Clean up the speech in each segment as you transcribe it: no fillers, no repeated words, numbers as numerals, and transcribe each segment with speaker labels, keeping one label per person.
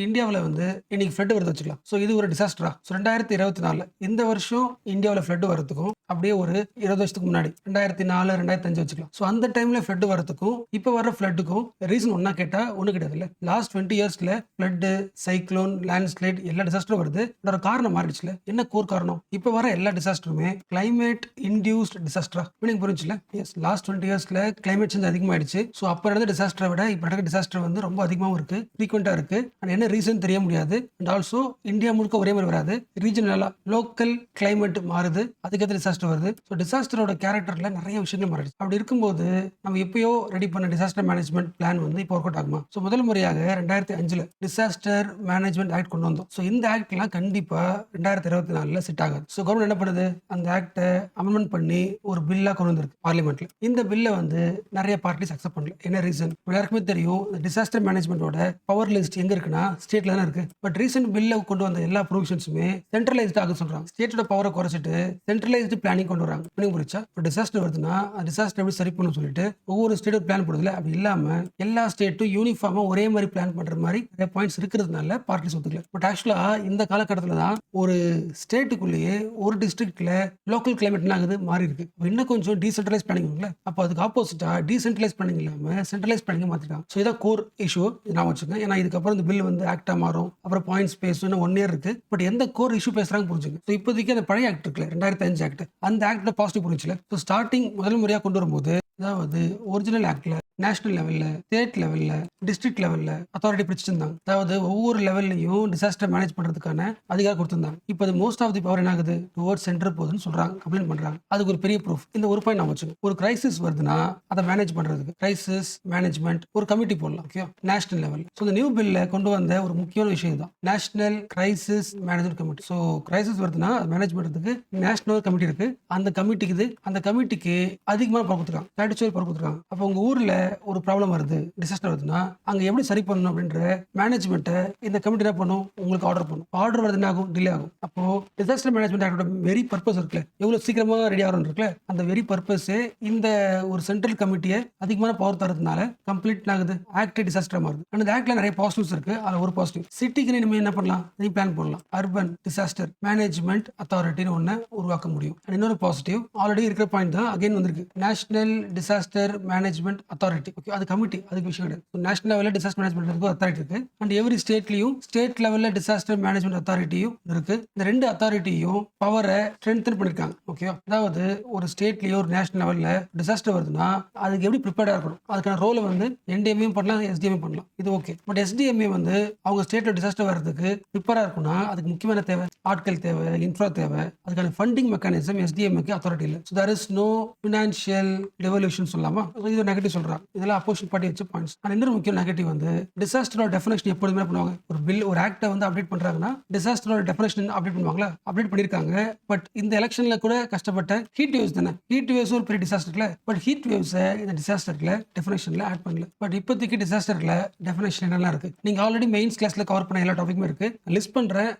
Speaker 1: இந்தியாவுல வந்து இன்னைக்கு ஃப்ளட் வருது வச்சுக்கலாம். இது ஒரு டிசாஸ்டரா? 2024 இந்த வருஷம் இந்தியாவுல ஃப்ளட் வரதுக்கும், அப்படியே ஒரு 20 வருஷத்துக்கு முன்னாடி 2004, 2005 வச்சுக்கலாம். அந்த டைம்ல ஃப்ளட் வரதுக்கும், இப்ப வர ஃப்ளட்டுக்கும் ரீசன் ஒண்ணா கேட்டா ஒண்ணும் கிடையாதுல்ல. லாஸ்ட் 20 இயர்ஸ்ல ஃப்ளட், சைக்ளோன், லேண்ட்ஸ்லைட் எல்லா டிசாஸ்டரும் வருது. அதோட காரணம் மாறிடுச்சுல. என்ன கோர் காரணம்? இப்ப வர எல்லா டிசாஸ்டருமே கிளைமேட் இன்டியூஸ்ட் டிசாஸ்டரா? மீனிங் புரிஞ்சுல? எஸ், லாஸ்ட் 20 இயர்ஸ்ல கிளைமேட் சேஞ்ச் அதிகமாயிடுச்சு. அப்ப நடந்த டிசாஸ்டரை விட இப்ப நடக்கிற டிசாஸ்டர் வந்து ரொம்ப அதிகமாகவும் இருக்கு, ஃப்ரீக்வெண்டா இருக்கு. அண்ட் என்ன ரீசன் தெரிய முடியாது. அண்ட் ஆல்சோ இந்தியா முழுக்க ஒரே மாதிரி வராது. ரீஜனலா லோக்கல் கிளைமேட் மாறுது, அதுக்கேற்ற டிசாஸ்டர் வருது. டிசாஸ்டரோட கேரக்டர்ல நிறைய விஷயங்கள் மாறிடுச்சு. அப்படி இருக்கும்போது நம்ம எப்பயோ ரெடி பண்ண டிசாஸ்டர் மேனேஜ்மெண்ட் பிளான் வந்து இப்போ ஒர்க் அவுட் ஆகுமா? முதல் முறையாக 2005 டிசாஸ்டர் மேனேஜ்மெண்ட் ஆக்ட் கொண்டு வந்தோம். இந்த ஆக்ட்லாம் கண்டிப்பா 2024 செட் ஆகாது. கவர்மெண்ட் என்ன பண்ணுது? அந்த ஆக்டை அமெண்ட்மெண்ட் பண்ணி ஒரு பில்லா கொண்டு வந்திருக்கு பார்லிமெண்ட்ல. இந்த பில்லை வந்து நிறைய பார்ட்டிஸ் அக்செப்ட் பண்ணல. என்ன ரீசன்? எல்லாருக்குமே தெரியும், டிசாஸ்டர் மேனேஜ்மெண்டோட பவர் லிஸ்ட் எங்க இருக்குன்னா ஸ்டேட்ல தான் இருக்கு. பட் ரீசெண்ட் பில்ல கொண்டு வந்த எல்லா ப்ரொவிஷன்ஸுமே சென்ட்ரலைஸ்ட் ஆக சொல்றாங்க. ஸ்டேட்டோட பவரை குறைச்சிட்டு சென்ட்ரலைஸ்டு பிளானிங் கொண்டு வராங்க. புரிச்சா? டிசாஸ்டர் வருதுன்னா டிசாஸ்டர் எப்படி சரி பண்ணணும் சொல்லிட்டு ஒவ்வொரு ஸ்டேட்டும் பிளான் போடுதுல. அப்படி இல்லாம எல்லா ஸ்டேட்டும் யூனிஃபார்மா ஒரே மாதிரி பிளான் பண்ற மாதிரி நிறைய பாயிண்ட்ஸ் இருக்கிறதுனால பார்ட்டிஸ் ஒத்துக்கல. பட் ஆக்சுவலா இந்த காலகட்டத்தில் தான் ஒரு ஸ்டேட்டுக்குள்ளேயே ஒரு டிஸ்ட்ரிக்ட்ல லோக்கல் கிளைமேட் ஆகுது மாறி இருக்கு. இன்னும் கொஞ்சம் டீசென்ட்ரலைஸ் பிளானிங் இருக்குல்ல. அப்போ அதுக்கு ஆப்போசிட்டா டீசென்ட்ரலைஸ் பிளானிங் இல்லாம சென்ட்ரலைஸ் பிளானிங் மாத்திட்டாங்க. இதான் கோர் இஷ்யூ. நான் வச்சுக்கேன். ஏன்னா இதுக்கப்புறம் இந்த பில் வந்து ஆக்டா மாறும், அப்புறம் பாயிண்ட்ஸ் பேசணும், 1 இயர் இருக்கு. பட் எந்த கோர் இஷ்யூ பேசுறாங்க புரிஞ்சுங்க. இப்போதைக்கு அந்த பழைய ஆக்ட் இருக்குல்ல, 2005 ஆக்ட், அந்த ஆக்ட்ல பாசிட்டிவ் புரிஞ்சுல. ஸ்டார்டிங் முதல் முறையா கொண்டு வரும்போது, அதாவது ஒரிஜினல் ஆக்ட்ல நேஷனல் லெவல்ல, ஸ்டேட் லெவல்ல, டிஸ்ட்ரிக்ட் லெவல்ல அத்தாரிட்டி பிரிச்சிருந்தாங்க. அதாவது ஒவ்வொரு லெவல்லையும் டிசாஸ்டர் மேனேஜ் பண்றதுக்கான அதிகாரம் கொடுத்திருந்தாங்க. இப்போ அது மோஸ்ட் ஆஃப் தி பவர் என்ன ஆகுது? டுவர்ட்ஸ் சென்டர் போகுதுன்னு சொல்றாங்க, கம்ப்ளைண்ட் பண்றாங்க. அதுக்கு ஒரு பெரிய ப்ரூஃப். இந்த ஒரு பாயிண்ட் நான் வச்சுக்கோங்க. ஒரு கிரைசிஸ் வருதுன்னா அதை மேனேஜ் பண்றதுக்கு கிரைசிஸ் மேனேஜ்மெண்ட் ஒரு கமிட்டி போடலாம். Okay, national level. இந்த நியூ பில்ல கொண்டு வந்த ஒரு முக்கியமான விஷயம் தான் national crisis management committee. Crisis வருதுன்னா அதை மேனேஜ் பண்றதுக்கு நேஷனல் கமிட்டி இருக்கு. அந்த கமிட்டிக்கு அதிகமான பவர் கொடுத்துருக்காங்க, பவர் கொடுத்துருக்காங்க. அப்போ உங்க ஊர்ல ஒரு ப்ராப்ளம் வருது, டிசாஸ்டர் வருதுன்னா அங்க எப்படி சரி பண்ணணும் அப்படின்ற மேனேஜ்மெண்ட்டை இந்த கமிட்டி என்ன பண்ணும்? உங்களுக்கு ஆர்டர் பண்ணும். ஆர்டர் வருது என்ன ஆகும்? டிலே ஆகும். அப்போ டிசாஸ்டர் மேனேஜ்மெண்ட் ஆக்டோட வெரி பர்பஸ் இருக்குல்ல, எவ்வளவு சீக்கிரமா ரெடி ஆகும் இருக்குல்ல, அந்த வெரி பர்பஸே இந்த ஒரு சென்ட்ரல் கமிட்டியை அதிகமான பவர் தரதுனால கம்ப்ளீட் ஆகுது, ஆக்ட் டிசாஸ்டர் மாறுது. அந்த ஆக்ட்ல நிறைய பாசிட்டிவ்ஸ் இருக்கு. அதுல ஒரு பாசிட்டிவ், சிட்டிக்கு நம்ம என்ன பண்ணலாம்? நீ பிளான் பண்ணலாம். அர்பன் டிசாஸ்டர் மேனேஜ்மெண்ட் அத்தாரிட்டின்னு ஒண்ணு உருவாக்க முடியும். இன்னொரு பாசிட்டிவ் ஆல்ரெடி இருக்கிற பாயிண்ட் தான் அகைன் வந்திருக்கு, நேஷனல் டிசாஸ்டர் மேனேஜ்மெண்ட் அத்தாரிட்டி. அது கமிட்டி, அதுக்கு விஷயம் கிடையாது. நேஷனல் லெவலில் டிசாஸ்டர் மேனேஜ்மெண்ட் அத்தாரிட்டி இருக்கு. அண்ட் எவ்ரி ஸ்டேட்லயும் ஸ்டேட் லெவலில் டிசாஸ்டர் மேனேஜ்மெண்ட் அத்தாரிட்டியும் இருக்கு. இந்த ரெண்டு அத்தாரிட்டியும் பவரை ஸ்ட்ரென்தன் பண்ணிருக்காங்க. ஓகே, அதாவது ஒரு ஸ்டேட்லயோ ஒரு நேஷனல் லெவல்ல டிசாஸ்டர் வருதுன்னா அதுக்கு எப்படி ப்ரிப்பேர்டா இருக்கணும், அதுக்கான ரோலை வந்து என்டிஎம்ஏ பண்ணலாம், எஸ்டிஎம்ஏ பண்ணலாம். இது ஓகே. பட் எஸ்டிஎம்ஏ வந்து அவங்க ஸ்டேட்ல டிசாஸ்டர் வர்றதுக்கு ப்ரிப்பேரா இருக்கும்னா அதுக்கு முக்கியமான தேவை ஆட்கள் தேவை, இன்ஃப்ரா தேவை. அதுக்கான ஃபண்டிங் மெக்கானிசம் எஸ்டிஎம்ஏக்கு அத்தாரிட்டி இல்லை. There is no financial revolution சொல்லலாமா? இது நெகட்டிவ் சொல்றாங்க. இதெல்லாம் அப்போசிட் பார்ட்டி வச்ச பாயிண்ட்ஸ். ஆனால் இன்னொரு முக்கிய நெகட்டிவ் வந்து டிசாஸ்டரோட டெஃபினேஷன் எப்போதுமே பண்ணுவாங்க. ஒரு பில், ஒரு ஆக்டை வந்து அப்டேட் பண்றாங்கன்னா டிசாஸ்டரோட டெஃபினேஷன் அப்டேட் பண்ணுவாங்களா? அப்டேட் பண்ணிருக்காங்க. பட் இந்த எலெக்ஷன்ல கூட கஷ்டப்பட்ட ஹீட் வேவ்ஸ் தானே, ஹீட் வேவ்ஸ் ஒரு பெரிய டிசாஸ்டர்ல. பட் ஹீட் வேவ்ஸை இந்த டிசாஸ்டர்ல டெஃபினேஷன்ல ஆட் பண்ணல. பட் இப்போதைக்கு டிசாஸ்டர்ல டெஃபினேஷன் என்னெல்லாம் இருக்கு? நீங்க ஆல்ரெடி மெயின்ஸ் கிளாஸ்ல கவர் பண்ண எல்லா டாபிக்குமே இருக்கு. லிஸ்ட் பண்றேன்.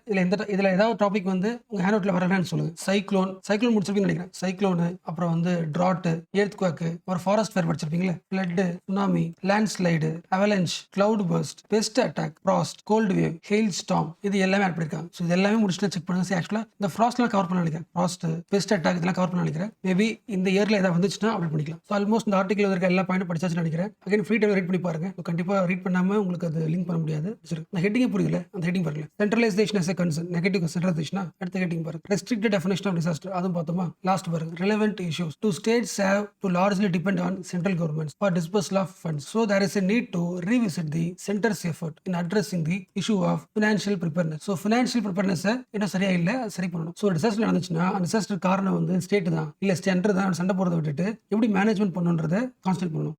Speaker 1: இதுல ஏதாவது டாபிக் வந்து உங்க ஹேண்ட் அவுட்ல வரலன்னு சொல்லுங்க. சைக்ளோன் முடிச்சிருப்பீங்கன்னு நினைக்கிறேன். சைக்ளோனு, அப்புறம் வந்து டிராட், எர்த்குவேக், ஒரு ஃபாரஸ்ட் ஃபயர் படிச்சிருப்பீங்களா, flood, tsunami, landslide, avalanche, cloud burst, pest attack, frost, cold wave, hail storm, இது எல்லாமே ஆட் பண்ணிருக்காங்க. இது எல்லாமே முடிச்சுட்டு செக் பண்ணுங்க. ஆக்சுவலா இந்த ஃப்ராஸ்ட்லாம் கவர் பண்ண நினைக்கிறேன். ஃப்ராஸ்ட், பெஸ்ட் அட்டாக் இதெல்லாம் கவர் பண்ண நினைக்கிறேன். மேபி இந்த இயர்ல ஏதாவது வந்துச்சுன்னா அப்டேட் பண்ணிக்கலாம். ஆல்மோஸ்ட் இந்த ஆர்டிகல் இருக்க எல்லா பாயிண்ட் படிச்சாச்சுன்னு நினைக்கிறேன். அகைன் ஃப்ரீ டைம் ரீட் பண்ணி பாருங்க. கண்டிப்பா ரீட் பண்ணாம உங்களுக்கு அது லிங்க் பண்ண முடியாது. இந்த ஹெட்டிங் புரியல, அந்த ஹெட்டிங் பாருங்க. Centralisation as a concern, negative centralisation. அடுத்த ஹெட்டிங் பாருங்க, ரெஸ்ட்ரிக்டட் டெஃபினிஷன் ஆஃப் டிசாஸ்டர், அதுவும் பார்த்தோமா. லாஸ்ட் பாருங்க, relevant issues to states have to largely depend on central governments for dispersal of funds, so there is a need to revisit the center's effort in addressing the issue of financial preparedness. financial preparedness இன்னும் சரியா இல்ல, சரி பண்ணணும். Disaster நடந்துச்சுன்னா அந்த disaster காரணம் வந்து state தான் இல்ல சென்டர் தான் சண்டை போறதை விட்டுட்டு எப்படி மேனேஜ்மெண்ட் பண்ணணுன்றதை கான்சென்ட்ரேட் பண்ணணும்.